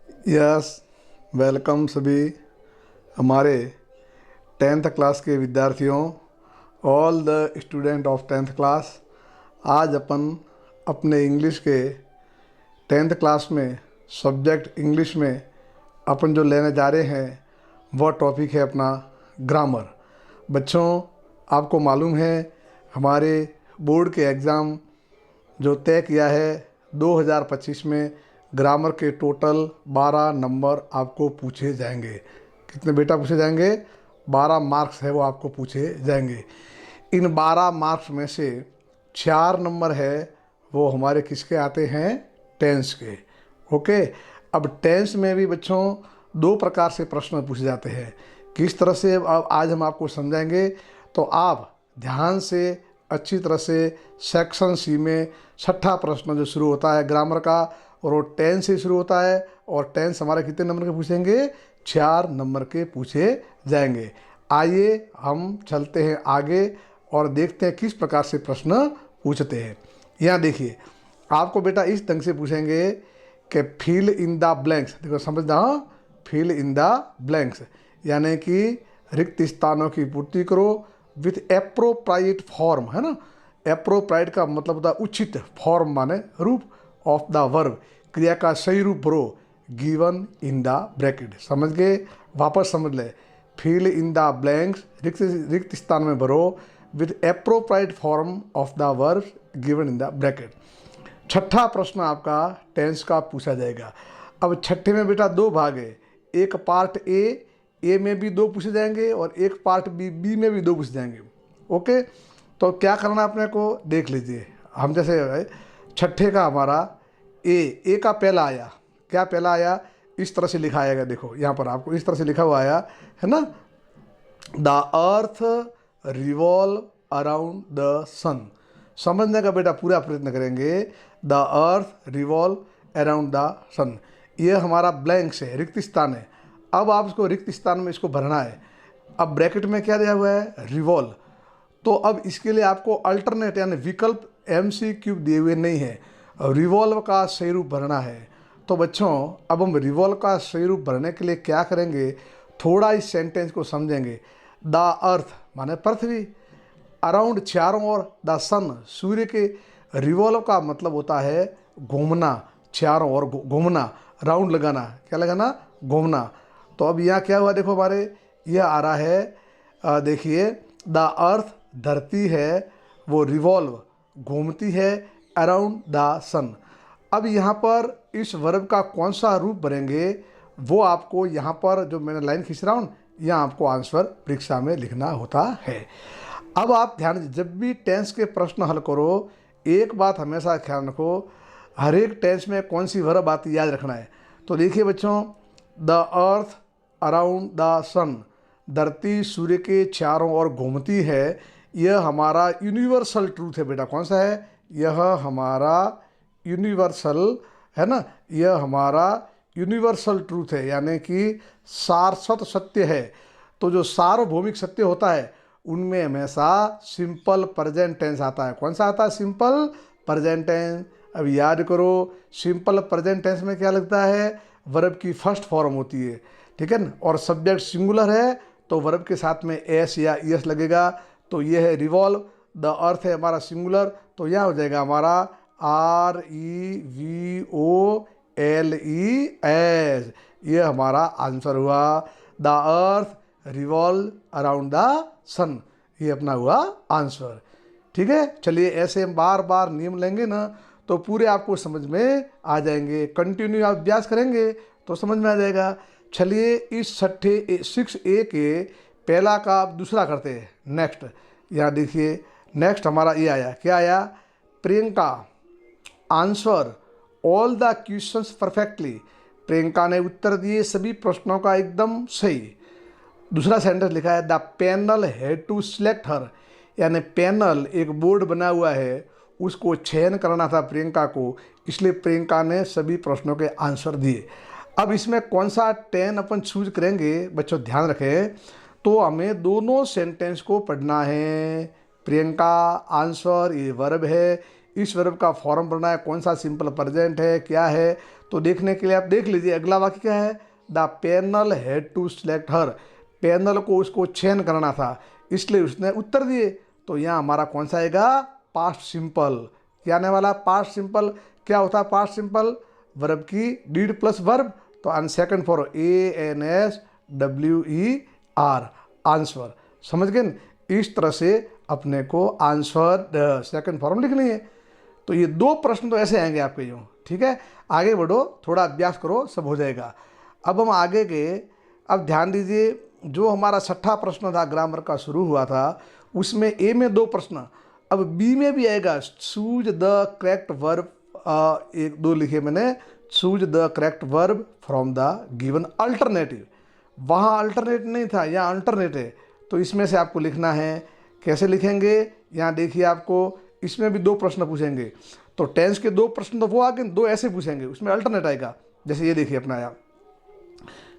Yes, welcome सभी हमारे 10th class के विद्यार्थियों, all the student of 10th class. आज अपन अपने इंग्लिश के 10th क्लास में सब्जेक्ट इंग्लिश में अपन जो लेने जा रहे हैं वह टॉपिक है अपना ग्रामर। बच्चों, आपको मालूम है हमारे बोर्ड के एग्ज़ाम जो तय किया है 2025 में ग्रामर के टोटल 12 नंबर आपको पूछे जाएंगे। कितने बेटा पूछे जाएंगे? 12 मार्क्स है वो आपको पूछे जाएंगे। इन 12 मार्क्स में से 4 नंबर है वो हमारे किसके आते हैं? टेंस के। ओके, अब टेंस में भी बच्चों 2 प्रकार से प्रश्न पूछे जाते हैं। किस तरह से अब आज हम आपको समझाएंगे, तो आप ध्यान से अच्छी तरह से सेक्शन सी में 6ठा प्रश्न जो शुरू होता है ग्रामर का, और वो टेंस से शुरू होता है। और टेंस हमारे कितने नंबर के पूछेंगे? 4 नंबर के पूछे जाएंगे। आइए हम चलते हैं आगे और देखते हैं किस प्रकार से प्रश्न पूछते हैं। यहाँ देखिए, आपको बेटा इस ढंग से पूछेंगे कि फिल इन द ब्लैंक्स। देखो समझना, फिल इन द ब्लैंक्स यानी कि रिक्त स्थानों की पूर्ति करो विथ एप्रोप्राइट फॉर्म, है ना। एप्रोप्राइट का मतलब होता है उचित, फॉर्म माने रूप, ऑफ द वर्ब क्रिया का सही रूप भरो, गिवन इन द ब्रैकेट। समझ गए? वापस समझ ले। फिल इन द ब्लैंक्स, रिक्त स्थान में भरो with appropriate form of the verb given in the bracket. 6ठा प्रश्न आपका टेंस का पूछा जाएगा। अब 6ठे में बेटा 2 भाग है। एक पार्ट ए में भी 2 पूछे जाएंगे और एक पार्ट बी में भी 2 पूछे जाएंगे। ओके, तो क्या करना आपने को देख लीजिए। हम जैसे 6ठे का हमारा ए का पहला आया। क्या पहला आया? इस तरह से लिखा आएगा। देखो यहाँ पर आपको इस तरह से लिखा हुआ आया है ना, the earth revolve around the sun. समझने का बेटा पूरा प्रयत्न करेंगे। The earth revolve around the sun, ये हमारा ब्लैंक्स है, रिक्त स्थान है। अब आप इसको रिक्त स्थान में इसको भरना है। अब ब्रैकेट में क्या दिया हुआ है? रिवॉल्व। तो अब इसके लिए आपको अल्टरनेट यानी विकल्प MCQ दिए हुए नहीं है, रिवॉल्व का सही रूप भरना है। तो बच्चों, अब हम रिवॉल्व का सही रूप भरने के लिए क्या करेंगे, थोड़ा इस सेंटेंस को समझेंगे। द अर्थ माने पृथ्वी, अराउंड चारों ओर, द सन सूर्य के। रिवॉल्व का मतलब होता है घूमना, चारों ओर घूमना, राउंड लगाना। क्या लगाना? घूमना। तो अब यहाँ क्या हुआ? देखो हमारे यह आ रहा है, देखिए, द अर्थ धरती है, वो रिवॉल्व घूमती है अराउंड द सन। अब यहाँ पर इस वर्ब का कौन सा रूप भरेंगे वो आपको यहाँ पर जो मैंने लाइन खींच रहा हूँ, यहाँ आपको आंसर परीक्षा में लिखना होता है। अब आप ध्यान दीजिए, जब भी टेंस के प्रश्न हल करो एक बात हमेशा ख्याल रखो, हर एक टेंस में कौन सी वर्ब आती है याद रखना है। तो देखिए बच्चों, द अर्थ अराउंड द सन, धरती सूर्य के चारों ओर घूमती है, यह हमारा यूनिवर्सल ट्रूथ है बेटा। कौन सा है? यह हमारा यूनिवर्सल है ना, यह हमारा यूनिवर्सल ट्रूथ है, यानी कि सारस्वत सत्य है। तो जो सार्वभौमिक सत्य होता है उनमें हमेशा सिंपल प्रेजेंट टेंस आता है। कौन सा आता है? Simple present tense. अब याद करो, सिंपल प्रेजेंट टेंस में क्या लगता है? वर्ब की फर्स्ट फॉर्म होती है, ठीक है ना। और सब्जेक्ट सिंगुलर है तो वर्ब के साथ में एस या ईएस लगेगा। तो ये है रिवॉल्व, द अर्थ है हमारा सिंगुलर, तो यह हो जाएगा हमारा REVOLES। ये हमारा आंसर हुआ, the earth revolve around the sun. ये अपना हुआ आंसर। ठीक है, चलिए ऐसे हम बार बार नियम लेंगे ना तो पूरे आपको समझ में आ जाएंगे। कंटिन्यू आप अभ्यास करेंगे तो समझ में आ जाएगा। चलिए इस 6A के पहला का आप दूसरा करते हैं। नेक्स्ट यहाँ देखिए, नेक्स्ट हमारा ये आया। क्या आया? Priyanka answer all the questions perfectly. Priyanka ने उत्तर दिए सभी प्रश्नों का एकदम सही। दूसरा सेंटेंस लिखा है, the panel had to select her, यानी पैनल एक बोर्ड बना हुआ है, उसको चयन करना था प्रियंका को, इसलिए प्रियंका ने सभी प्रश्नों के आंसर दिए। अब इसमें कौन सा 10 अपन चूज करेंगे बच्चों, ध्यान रखें। तो हमें दोनों सेंटेंस को पढ़ना है। प्रियंका आंसर, ये वर्ब है, इस वर्ब का फॉर्म भरना है, कौन सा सिंपल प्रेजेंट है, क्या है। तो तो देखने के लिए आप देख लीजिए अगला वाक्य क्या है, the panel had to select her, panel को उसको चयन करना था इसलिए उसने उत्तर दिए। तो यहाँ हमारा कौन सा आएगा, पास्ट सिंपल। क्या आने वाला, पास्ट सिंपल। क्या होता है पास्ट सिंपल, वर्ब की डीड प्लस वर्ब, तो आन सेकंड फॉर ANSWER, आंसर। समझ गए न? इस तरह से अपने को आंसर सेकंड फॉर्म लिखनी है। तो ये 2 प्रश्न तो ऐसे आएंगे आपके यूँ, ठीक है। आगे बढ़ो, थोड़ा अभ्यास करो, सब हो जाएगा। अब हम आगे के, अब ध्यान दीजिए, जो हमारा 6ठा प्रश्न था ग्रामर का शुरू हुआ था, उसमें ए में 2 प्रश्न, अब बी में भी आएगा। चूज द करेक्ट वर्ब, 1-2 लिखे मैंने, choose the correct verb from the given alternative. वहाँ अल्टरनेट नहीं था, यहाँ अल्टरनेट है, तो इसमें से आपको लिखना है। कैसे लिखेंगे, यहाँ देखिए, आपको इसमें भी 2 प्रश्न पूछेंगे। तो टेंस के 2 प्रश्न तो वो आगे 2 ऐसे पूछेंगे, उसमें अल्टरनेट आएगा। जैसे ये देखिए अपना यहाँ,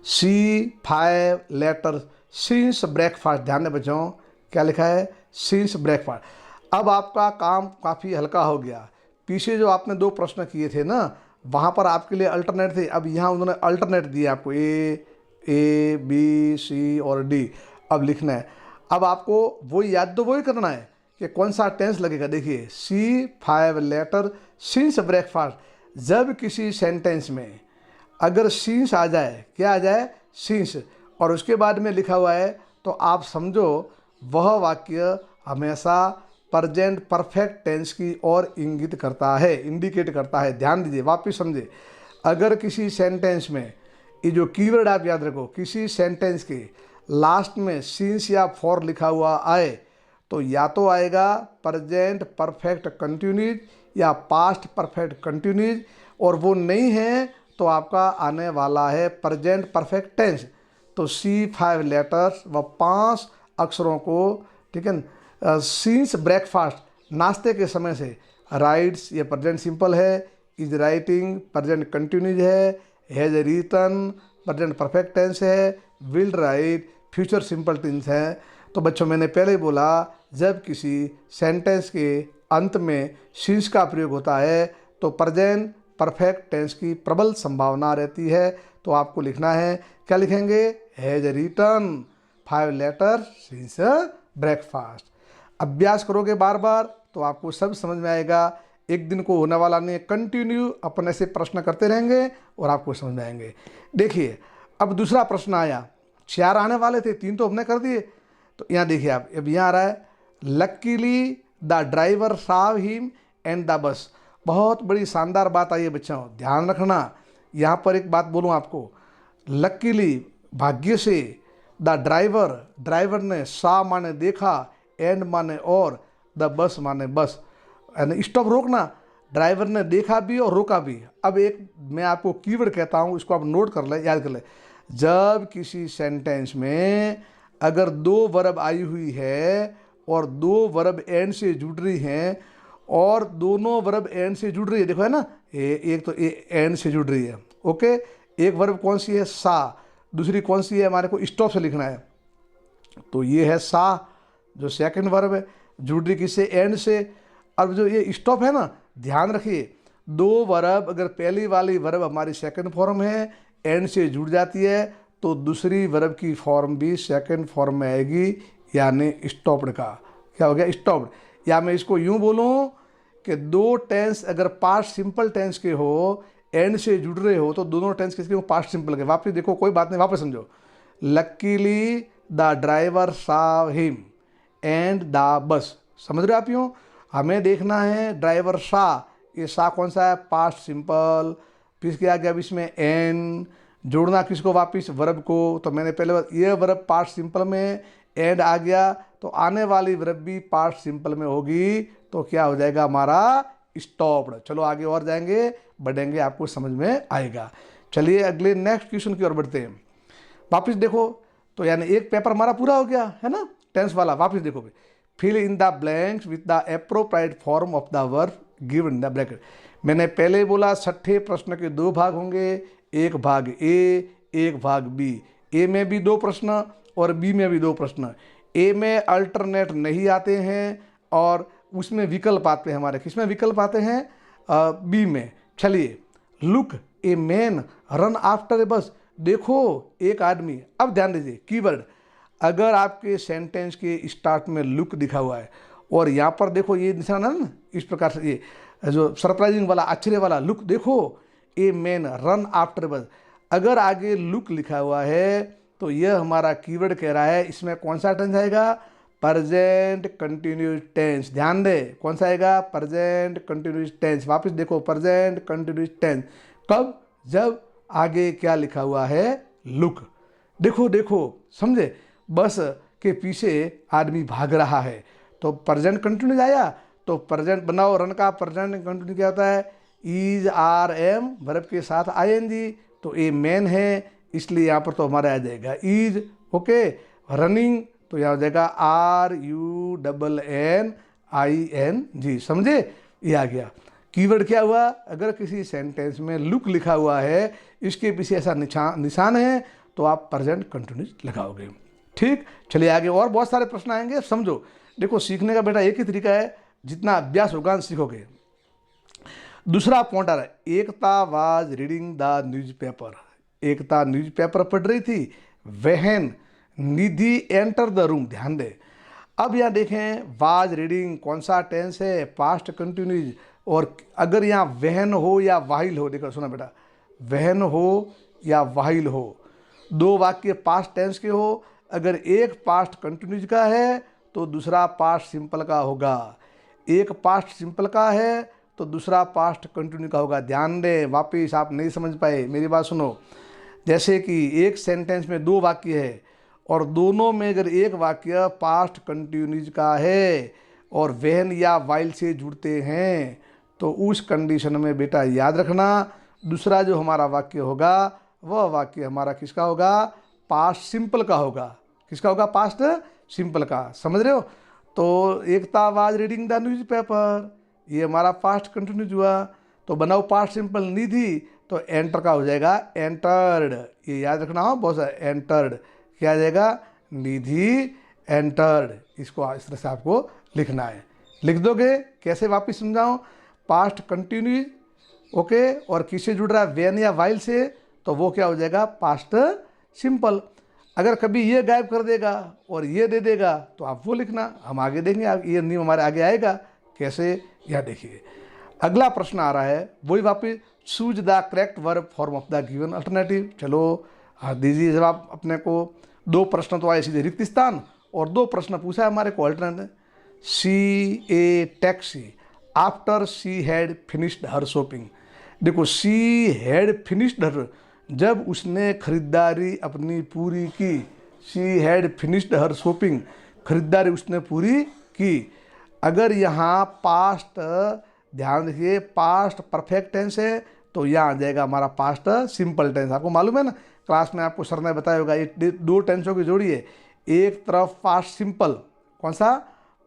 C5 लेटर सिंस ब्रेकफास्ट, ध्यान दें बच्चों, क्या लिखा है, सिंस ब्रेकफास्ट। अब आपका काम काफ़ी हल्का हो गया। पीछे जो आपने 2 प्रश्न किए थे ना, वहाँ पर आपके लिए अल्टरनेट थे, अब यहाँ उन्होंने अल्टरनेट दिए आपको, A B C और D। अब लिखना है, अब आपको वही याद, तो वही करना है कि कौन सा टेंस लगेगा। देखिए, C5 लेटर सिंस ब्रेकफास्ट, जब किसी सेंटेंस में अगर सिंस आ जाए, क्या आ जाए, सिंस, और उसके बाद में लिखा हुआ है, तो आप समझो वह वाक्य हमेशा प्रेजेंट परफेक्ट टेंस की ओर इंगित करता है, इंडिकेट करता है। ध्यान दीजिए, वापस समझे, अगर किसी सेंटेंस में, ये जो कीवर्ड आप याद रखो, किसी सेंटेंस के लास्ट में सिंस या फॉर लिखा हुआ आए, तो या तो आएगा प्रेजेंट परफेक्ट कंटिन्यूज या पास्ट परफेक्ट कंटिन्यूज, और वो नहीं है तो आपका आने वाला है प्रेजेंट परफेक्ट टेंस। तो C5 लेटर्स व 5 अक्षरों को, ठीक है, सिंस ब्रेकफास्ट, नाश्ते के समय से, राइट्स ये प्रेजेंट सिंपल है, इज राइटिंग प्रेजेंट कंटिन्यूज है, has written present perfect tense है, will write future simple tense है। तो बच्चों मैंने पहले ही बोला, जब किसी सेंटेंस के अंत में सिंस का प्रयोग होता है तो प्रेजेंट परफेक्ट टेंस की प्रबल संभावना रहती है। तो आपको लिखना है, क्या लिखेंगे, has written 5 letter since breakfast. अभ्यास करोगे बार बार तो आपको सब समझ में आएगा, एक दिन को होने वाला नहीं, कंटिन्यू अपन ऐसे प्रश्न करते रहेंगे और आपको समझ में आएंगे। देखिए, अब दूसरा प्रश्न आया, 4 आने वाले थे, 3 तो हमने कर दिए। तो यहाँ देखिए आप, अब यहाँ आ रहा है, luckily the driver Sao him and the bus. बहुत बड़ी शानदार बात आई है बच्चों, ध्यान रखना। यहाँ पर एक बात बोलूँ आपको, लकीली भाग्य से, द ड्राइवर, ड्राइवर ने, सा माने देखा, एंड माने और, द बस माने बस, यानी स्टॉप रोकना। ड्राइवर ने देखा भी और रोका भी। अब एक मैं आपको कीवर्ड कहता हूँ, इसको आप नोट कर ले, याद कर ले। जब किसी सेंटेंस में अगर 2 वर्ब आई हुई है और 2 वर्ब एंड से जुड़ रही हैं, और दोनों वर्ब एंड से जुड़ रही है, देखो है ना, एक तो एंड से जुड़ रही है, ओके। एक वर्ब कौन सी है, सा, दूसरी कौन सी है, हमारे को स्टॉप से लिखना है। तो ये है सा, जो सेकंड वर्ब है, जुड़ रही किससे, एंड से। अब जो ये स्टॉप है ना, ध्यान रखिए, 2 वर्ब, अगर पहली वाली वर्ब हमारी सेकंड फॉर्म है, एंड से जुड़ जाती है, तो दूसरी वर्ब की फॉर्म भी सेकंड फॉर्म में आएगी, यानी स्टॉप्ड का। क्या हो गया, स्टॉप्ड। या मैं इसको यूं बोलूं कि 2 टेंस अगर पास्ट सिंपल टेंस के हो, एंड से जुड़ रहे हो, तो दोनों टेंस किसके हो, पास्ट सिंपल के। वापस देखो, कोई बात नहीं, वापस समझो। Luckily the driver Sao him and the bus, समझ रहे हो आप यूँ। हमें देखना है ड्राइवर सा, ये सा कौन सा है, पास्ट सिंपल। फिर क्या गया, अब इसमें एंड, जोड़ना किसको, वापिस वर्ब को। तो मैंने पहले ये वर्ब पास्ट सिंपल में, एंड आ गया, तो आने वाली वर्ब भी पास्ट सिंपल में होगी, तो क्या हो जाएगा हमारा, स्टॉप्ड। चलो आगे और जाएंगे, बढ़ेंगे, आपको समझ में आएगा। चलिए अगले नेक्स्ट क्वेश्चन की ओर बढ़ते हैं। वापिस देखो, तो यानी एक पेपर हमारा पूरा हो गया है ना, टेंस वाला। वापिस देखो, fill in the blanks with the appropriate form of the verb given in the bracket. मैंने पहले बोला 6ठे प्रश्न के 2 भाग होंगे, एक भाग ए, एक भाग बी। ए में भी 2 प्रश्न और बी में भी 2 प्रश्न। ए में अल्टरनेट नहीं आते हैं और उसमें विकल्प आते हैं हमारे, किसमें विकल्प आते हैं, बी में। चलिए, look a man run after a bus. देखो एक आदमी, अब ध्यान दीजिए कीवर्ड, अगर आपके सेंटेंस के स्टार्ट में लुक दिखा हुआ है और यहाँ पर देखो ये निशान है ना, इस प्रकार से ये जो सरप्राइजिंग वाला आश्चर्य वाला लुक, देखो ए मैन रन आफ्टर बस, अगर आगे लुक लिखा हुआ है तो यह हमारा कीवर्ड कह रहा है इसमें कौन सा टेंस आएगा, प्रेजेंट कंटिन्यूस टेंस। ध्यान दे कौन सा आएगा, प्रेजेंट कंटिन्यूस टेंस। वापस देखो प्रेजेंट कंटिन्यूस टेंस कब, जब आगे क्या लिखा हुआ है, लुक। देखो देखो समझे, बस के पीछे आदमी भाग रहा है तो प्रेजेंट कंटिन्यूस आया, तो प्रेजेंट बनाओ, रन का प्रेजेंट कंटिन्यूस क्या होता है, इज आर एम वर्ब के साथ आईएनजी, तो ए मैन है इसलिए यहाँ पर तो हमारा आ जाएगा इज। ओके, रनिंग तो यहाँ हो जाएगा RUNNING। समझे, ये आ गया। कीवर्ड क्या हुआ, अगर किसी सेंटेंस में लुक लिखा हुआ है, इसके पीछे ऐसा निशान है तो आप प्रेजेंट कंटिन्यूस लगाओगे। ठीक, चलिए आगे और बहुत सारे प्रश्न आएंगे, समझो। देखो सीखने का बेटा एक ही तरीका है, जितना अभ्यास होगा सीखोगे। दूसरा पॉइंट आ रहा है, Ekta was reading the newspaper. Ekta newspaper पढ़ रही थी, वहन निधि एंटर द रूम। ध्यान दे, अब यहाँ देखें वाज रीडिंग कौन सा टेंस है, पास्ट कंटिन्यूज, और अगर यहाँ वहन हो या वाहिल हो, देखो सुना बेटा, वहन हो या वाहिल हो, दो वाक्य पास्ट टेंस के हो, अगर एक पास्ट कंटिन्यूज का है तो दूसरा पास्ट सिंपल का होगा, एक पास्ट सिंपल का है तो दूसरा पास्ट कंटिन्यू का होगा। ध्यान दें, वापिस आप नहीं समझ पाए, मेरी बात सुनो। जैसे कि एक सेंटेंस में दो वाक्य है और दोनों में अगर एक वाक्य पास्ट कंटिन्यूज का है और वहन या वाइल से जुड़ते हैं तो उस कंडीशन में बेटा याद रखना, दूसरा जो हमारा वाक्य होगा वह वाक्य हमारा किसका होगा, पास्ट सिंपल का होगा। किसका होगा, पास्ट सिंपल का। समझ रहे हो, तो एकता वाज रीडिंग द न्यूज़पेपर, ये हमारा पास्ट कंटिन्यूज हुआ, तो बनाओ पास्ट सिंपल निधि, तो एंटर का हो जाएगा एंटर्ड। ये याद रखना हो बहुत सारा, एंटर्ड क्या आ जाएगा, निधि एंटर्ड। इसको इस तरह से आपको लिखना है, लिख दोगे। कैसे वापस समझाऊं, पास्ट कंटिन्यूज, ओके, और किससे जुड़ रहा है, वेन या वाइल से, तो वो क्या हो जाएगा, पास्ट सिंपल। अगर कभी ये गायब कर देगा और ये दे देगा तो आप वो लिखना, हम आगे देखेंगे, ये नियम हमारे आगे आएगा कैसे, यह देखिए। अगला प्रश्न आ रहा है, वही वापिस, choose the correct verb form of the given alternative. चलो दीजिए जवाब अपने को। दो प्रश्न तो आए सीधे रिक्त स्थान, और दो प्रश्न पूछा है हमारे को alternative. She a taxi after she had finished her shopping. देखो सी हैड फिनिश्ड हर, जब उसने खरीदारी अपनी पूरी की, she had finished her shopping, खरीदारी उसने पूरी की। अगर यहाँ पास्ट, ध्यान रखिए पास्ट परफेक्ट टेंस है तो यहाँ आ जाएगा हमारा पास्ट सिंपल टेंस। आपको मालूम है ना, क्लास में आपको सर ने बताया होगा, ये दो टेंसों की जोड़ी है, एक तरफ पास्ट सिंपल, कौन सा,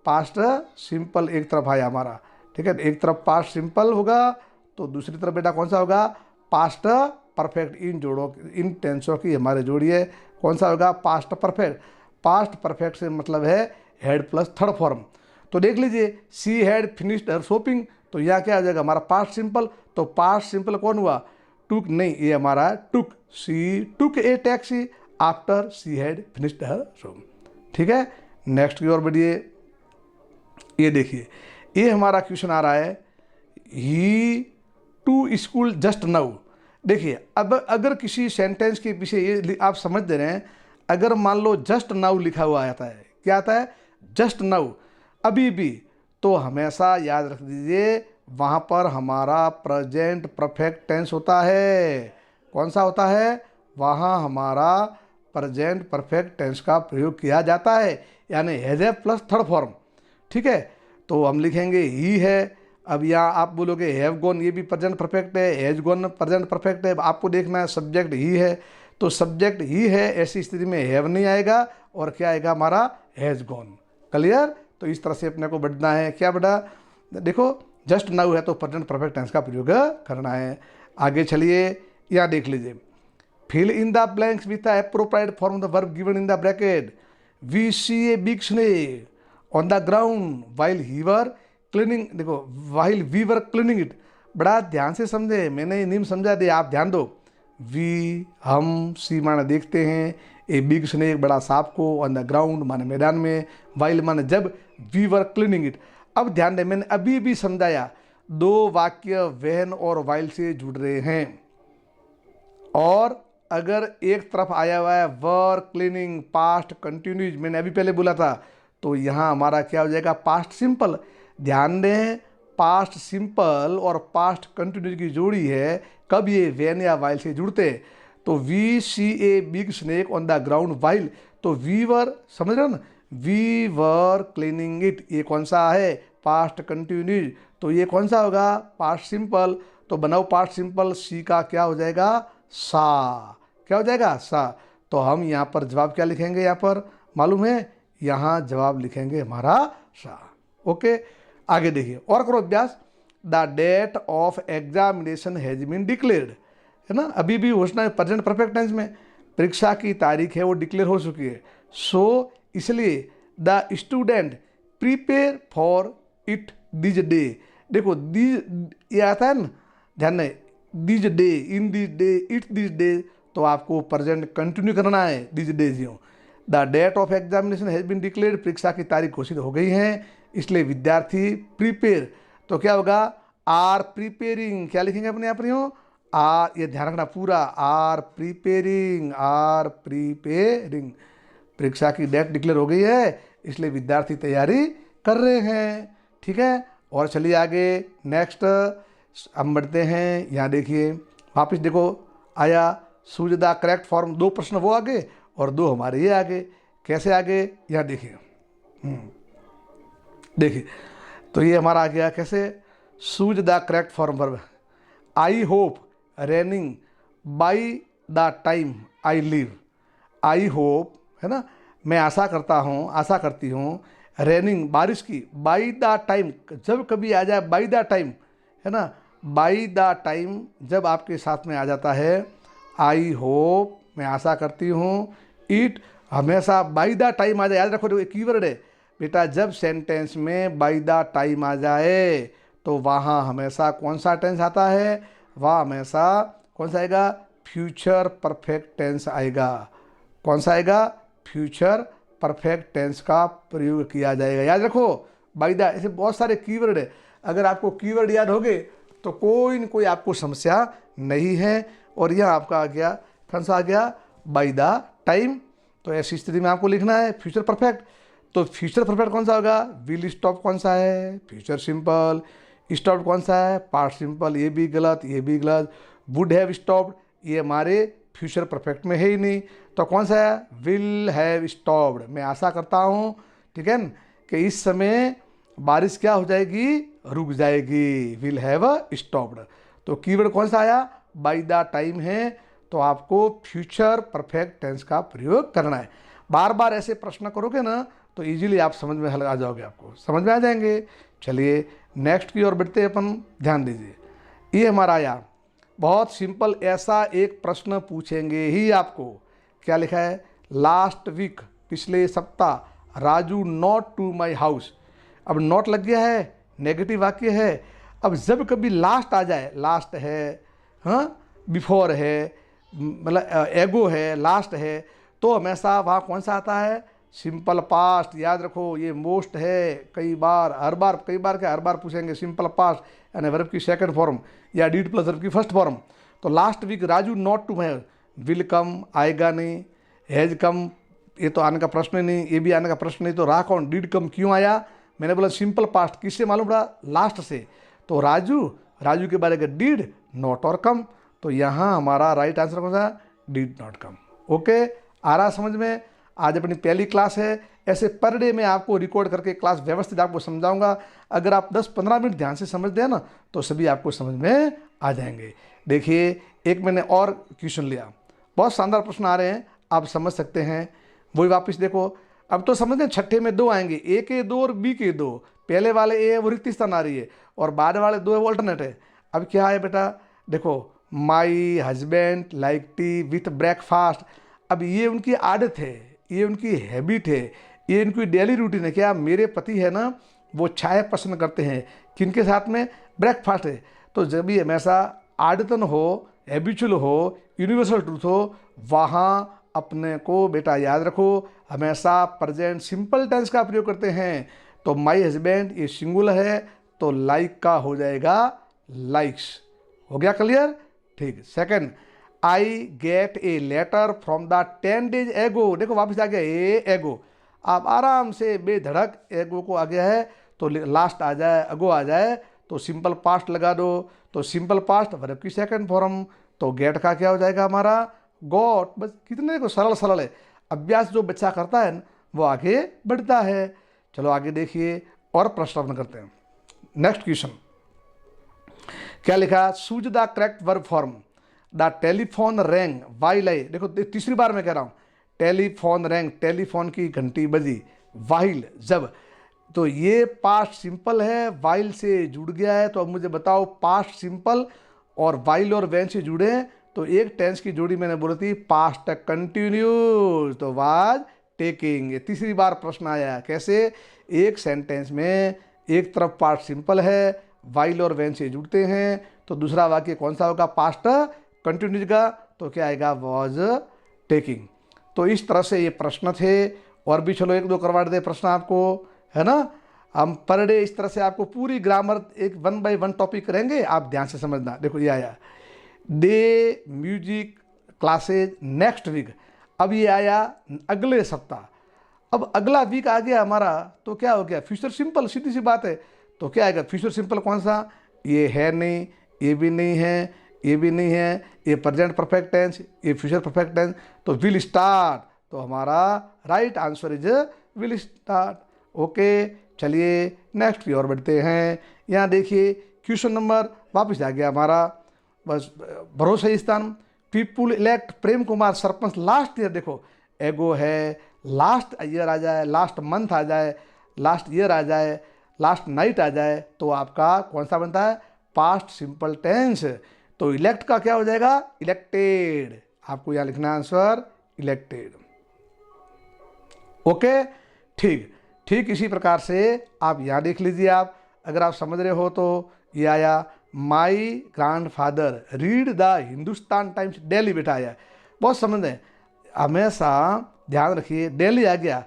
पास्ट सिंपल एक तरफ आया हमारा, ठीक है, एक तरफ पास्ट सिंपल होगा तो दूसरी तरफ बेटा कौन सा होगा, पास्ट परफेक्ट। इन जोड़ों, इन टेंसों की हमारे जोड़ी है, कौन सा होगा, पास्ट परफेक्ट। पास्ट परफेक्ट से मतलब है हैड प्लस थर्ड फॉर्म। तो देख लीजिए, she had finished her shopping, तो यहाँ क्या आ जाएगा हमारा पास्ट सिंपल। तो पास्ट सिंपल कौन हुआ, टुक नहीं, ये हमारा took, she took a taxi after she had finished her shopping. ठीक है, नेक्स्ट की ओर बढ़िए। ये देखिए, ये हमारा क्वेश्चन आ रहा है, ही टू स्कूल जस्ट नाउ। देखिए, अब अगर किसी सेंटेंस के पीछे ये आप समझ दे रहे हैं, अगर मान लो जस्ट नाउ लिखा हुआ आता है, क्या आता है, जस्ट नाउ, अभी भी, तो हमेशा याद रख दीजिए वहाँ पर हमारा प्रेजेंट परफेक्ट टेंस होता है। कौन सा होता है, वहाँ हमारा प्रेजेंट परफेक्ट टेंस का प्रयोग किया जाता है, यानी has a plus third form. ठीक है, तो हम लिखेंगे ही है। अब यहाँ आप बोलोगे हैव गॉन, ये भी प्रेजेंट परफेक्ट है, हैज गॉन प्रेजेंट परफेक्ट है। आपको देखना है सब्जेक्ट ही है, तो सब्जेक्ट ही है, ऐसी स्थिति में हैव नहीं आएगा और क्या आएगा हमारा, हैज गॉन। क्लियर, तो इस तरह से अपने को बढ़ना है। क्या बेटा, देखो जस्ट नाउ है तो प्रेजेंट परफेक्ट टेंस का प्रयोग करना है। आगे चलिए, यहाँ देख लीजिए, fill in the blanks with the appropriate form the verb given in the bracket. We see a big snake on the ground while he were cleaning. देखो while we were cleaning it, बड़ा ध्यान से समझे, मैंने ये नियम समझा दिया, आप ध्यान दो। वी हम, सी माने देखते हैं, ए बिग स्नेक बड़ा सांप को, ऑन द ग्राउंड माने मैदान में, वाइल माने जब, वी वर क्लीनिंग इट। अब ध्यान दें, मैंने अभी भी समझाया, दो वाक्य व्हेन और वाइल से जुड़ रहे हैं, और अगर एक तरफ आया हुआ है वर क्लीनिंग पास्ट कंटिन्यूज, मैंने अभी पहले बोला था, तो यहाँ हमारा क्या हो जाएगा, पास्ट सिंपल। ध्यान दें, पास्ट सिंपल और पास्ट कंटिन्यूज की जोड़ी है, कब ये व्हेन या वाइल से जुड़ते हैं। तो we see a big snake on the ground while, तो वी वर, समझ रहे हो ना, वी वर क्लीनिंग इट, ये कौन सा है, पास्ट कंटिन्यूज, तो ये कौन सा होगा, पास्ट सिंपल। तो बनाओ पास्ट सिंपल, सी का क्या हो जाएगा, सा, क्या हो जाएगा, सा। तो हम यहाँ पर जवाब क्या लिखेंगे, यहाँ पर मालूम है, यहाँ जवाब लिखेंगे हमारा सा। ओके, आगे देखिए और करो अभ्यास। The date of examination has been declared, है ना, अभी भी घोषणा है प्रेजेंट परफेक्ट टेंस में, परीक्षा की तारीख है वो डिक्लेयर हो चुकी है। सो इसलिए the student prepare for it this day, देखो दिस ये आता है ना, ध्यान नहीं, this day, in this day, it this day, तो आपको प्रेजेंट कंटिन्यू करना है, दिस डेज यूँ। The date of examination has been declared, परीक्षा की तारीख घोषित हो गई है, इसलिए विद्यार्थी प्रिपेयर, तो क्या होगा, आर प्रिपेयरिंग, क्या लिखेंगे अपने यहाँ पर यूँ, ये ध्यान रखना पूरा, आर प्रिपेयरिंग, आर प्रिपेयरिंग, परीक्षा की डेट डिक्लेयर हो गई है, इसलिए विद्यार्थी तैयारी कर रहे हैं। ठीक है, और चलिए आगे नेक्स्ट हम बढ़ते हैं। यहाँ देखिए वापस देखो आया, सूज द करेक्ट फॉर्म, दो प्रश्न वो आगे और दो हमारे ये आगे, कैसे आगे, यहाँ देखिए, देखिए तो ये हमारा आ गया कैसे, choose the correct form verb, I hope raining by the time I leave, I hope, है ना, मैं आशा करता हूँ, आशा करती हूँ, रेनिंग बारिश की, बाई द टाइम, जब कभी आ जाए बाई द टाइम, है ना, बाई द टाइम जब आपके साथ में आ जाता है, आई होप मैं आशा करती हूँ, इट हमेशा बाई द टाइम आ जाए, याद रखो कीवर्ड है बेटा, जब सेंटेंस में बाई द टाइम आ जाए तो वहाँ हमेशा कौन सा टेंस आता है, वह हमेशा कौन सा आएगा, फ्यूचर परफेक्ट टेंस आएगा, कौन सा आएगा, फ्यूचर परफेक्ट टेंस का प्रयोग किया जाएगा, याद रखो बाई द, ऐसे बहुत सारे कीवर्ड है, अगर आपको कीवर्ड याद हो गए तो कोई न कोई आपको समस्या नहीं है। और यह आपका आ गया, कौन सा आ गया, बाई द टाइम, तो ऐसी स्थिति में आपको लिखना है फ्यूचर परफेक्ट, तो फ्यूचर परफेक्ट कौन सा होगा, विल स्टॉप कौन सा है, फ्यूचर सिंपल, स्टॉप कौन सा है, पास्ट सिंपल, ये भी गलत, ये भी गलत, वुड हैव स्टॉप्ड, ये हमारे फ्यूचर परफेक्ट में है ही नहीं, तो कौन सा है, विल हैव स्टॉप्ड, मैं आशा करता हूँ, ठीक है न, कि इस समय बारिश क्या हो जाएगी, रुक जाएगी, विल हैव स्टॉप्ड। तो कीवर्ड कौन सा आया, बाई द टाइम है, तो आपको फ्यूचर परफेक्ट टेंस का प्रयोग करना है। बार बार ऐसे प्रश्न करोगे ना तो इजीली आप समझ में आ जाओगे, आपको समझ में आ जाएंगे। चलिए नेक्स्ट की ओर बढ़ते हैं अपन, ध्यान दीजिए, ये हमारा आया बहुत सिंपल, ऐसा एक प्रश्न पूछेंगे ही आपको, क्या लिखा है, लास्ट वीक, पिछले सप्ताह, Raju not to my house, अब नॉट लग गया है, नेगेटिव वाक्य है, अब जब कभी लास्ट आ जाए, लास्ट है, हाँ, बिफोर है, मतलब एगो है, लास्ट है, तो हमेशा वहाँ कौन सा आता है, सिंपल पास्ट, याद रखो ये मोस्ट है, कई बार, हर बार, कई बार क्या, हर बार पूछेंगे, सिंपल पास्ट यानी वर्ब की सेकंड फॉर्म या डीड प्लस वर्ब की फर्स्ट फॉर्म। तो last week Raju not to है, विल कम आएगा नहीं, हैज कम ये तो आने का प्रश्न ही नहीं, ये भी आने का प्रश्न नहीं, तो रहा कौन, डिड कम क्यों आया, मैंने बोला सिंपल पास्ट, किससे मालूम पड़ा, लास्ट से, तो राजू, राजू के बारे में डिड नॉट और कम, तो यहाँ हमारा राइट आंसर कौन सा, डिड नॉट कम। ओके, आ रहा समझ में। आज अपनी पहली क्लास है, ऐसे पर डे में आपको रिकॉर्ड करके क्लास व्यवस्थित आपको समझाऊंगा, अगर आप 10-15 मिनट ध्यान से समझ दें ना तो सभी आपको समझ में आ जाएंगे। देखिए एक मैंने और क्वेश्चन लिया, बहुत शानदार प्रश्न आ रहे हैं, आप समझ सकते हैं, वही वापस देखो, अब तो समझ लें छठे में दो आएंगे, ए के दो और बी के दो, पहले वाले ए है वो रिक्त स्थान आ रही है और बाद वाले दो है वो अल्टरनेट है। अब क्या है बेटा, देखो my husband like T with breakfast, अब ये उनकी आदत है, ये उनकी हैबिट है, ये इनकी डेली रूटीन है, क्या मेरे पति है ना वो चाय पसंद करते हैं, किनके साथ में, ब्रेकफास्ट है, तो जब भी हमेशा आदतन हो, हैबिचुअल हो, यूनिवर्सल ट्रूथ हो, वहाँ अपने को बेटा याद रखो हमेशा प्रेजेंट सिंपल टेंस का प्रयोग करते हैं। तो माई हस्बैंड ये सिंगुलर है, तो लाइक का हो जाएगा लाइक्स। हो गया क्लियर? ठीक। Second, I get a letter from the 10 days एगो। देखो वापस आ गया ए एगो। आप आराम से बेधड़क एगो को आ गया है तो लास्ट आ जाए, अगो आ जाए तो सिंपल पास्ट लगा दो। तो सिंपल पास्ट वर्ब की सेकंड फॉर्म, तो गेट का क्या हो जाएगा हमारा गॉट। बस कितने को सरल सरल है। अभ्यास जो बच्चा करता है वो आगे बढ़ता है। चलो आगे देखिए और प्रश्न करते हैं। नेक्स्ट क्वेश्चन क्या लिखा? Choose the correct verb form. The telephone wrong while I. देखो तीसरी बार मैं कह रहा हूं, टेलीफोन रैंग, टेलीफोन की घंटी बजी, वाइल जब। तो ये पास्ट सिंपल है, वाइल से जुड़ गया है। तो अब मुझे बताओ पास्ट सिंपल और वाइल और वैन से जुड़े हैं तो एक टेंस की जोड़ी मैंने बोली थी पास्ट कंटिन्यूस, तो वाज टेकिंग। ये तीसरी बार प्रश्न आया। कैसे? एक सेंटेंस में एक तरफ पास्ट सिंपल है, वाइल और वैन से जुड़ते हैं, तो दूसरा वाक्य कौन सा होगा? पास्ट कंटिन्यूस का। तो क्या आएगा? Was taking. तो इस तरह से ये प्रश्न थे। और भी चलो एक दो करवा दे प्रश्न आपको, है ना। हम पर डे इस तरह से आपको पूरी ग्रामर एक 1 by 1 टॉपिक करेंगे, आप ध्यान से समझना। देखो ये आया day music classes next week. अब ये आया अगले सप्ताह। अब अगला वीक आ गया हमारा, तो क्या हो गया? फ्यूचर सिंपल, सीधी सी बात है। तो क्या आएगा? फ्यूचर सिंपल कौन सा? ये है नहीं, ये भी नहीं है, ये भी नहीं है, ये प्रेजेंट परफेक्ट टेंस, ये फ्यूचर परफेक्ट टेंस। तो विल स्टार्ट, तो हमारा right answer is will start. Okay चलिए नेक्स्ट की ओर बढ़ते हैं। यहाँ देखिए क्वेश्चन नंबर वापस आ गया हमारा, बस भरोसे स्थान। People elect Prem Kumar sarpanch last year. देखो एगो है, लास्ट ईयर आ जाए, लास्ट मंथ आ जाए, लास्ट ईयर आ जाए, लास्ट नाइट आ जाए, तो आपका कौन सा बनता है? Past simple tense. तो इलेक्ट का क्या हो जाएगा? इलेक्टेड। आपको यहाँ लिखना आंसर इलेक्टेड। ओके ठीक। ठीक इसी प्रकार से आप यहाँ देख लीजिए। आप अगर आप समझ रहे हो तो ये आया माई grandfather read the Hindustan times daily. बेटा आया, बहुत समझ है, हमेशा ध्यान रखिए। डेली आ गया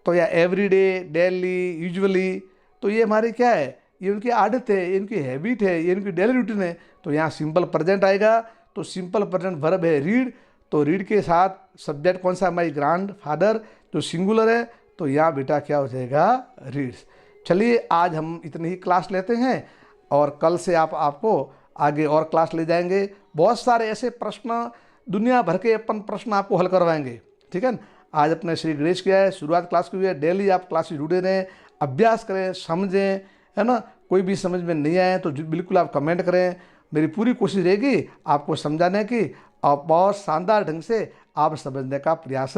तो या एवरी डे, डेली, यूजुअली, तो ये हमारे क्या है? ये उनकी आदत है, ये इनकी हैबिट है, ये इनकी डेली रूटीन है। तो यहाँ सिंपल प्रेजेंट आएगा। तो सिंपल प्रेजेंट वर्ब है रीड, तो रीड के साथ सब्जेक्ट कौन सा? माई ग्रैंडफादर, जो सिंगुलर है। तो यहाँ बेटा क्या हो जाएगा? रीड्स। चलिए आज हम इतनी ही क्लास लेते हैं और कल से आपको आगे और क्लास ले जाएंगे। बहुत सारे ऐसे प्रश्न, दुनिया भर के अपन प्रश्न आपको हल करवाएंगे, ठीक है ना। आज अपने श्री गणेश किया है, शुरुआत क्लास की हुई है। डेली आप क्लास से जुड़े रहें, अभ्यास करें, समझें, है ना। कोई भी समझ में नहीं आए तो बिल्कुल आप कमेंट करें। मेरी पूरी कोशिश रहेगी आपको समझाने की और बहुत शानदार ढंग से आप समझने का प्रयास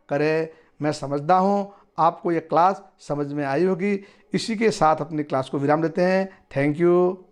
करें। मैं समझता हूँ आपको ये क्लास समझ में आई होगी। इसी के साथ अपनी क्लास को विराम देते हैं। Thank you.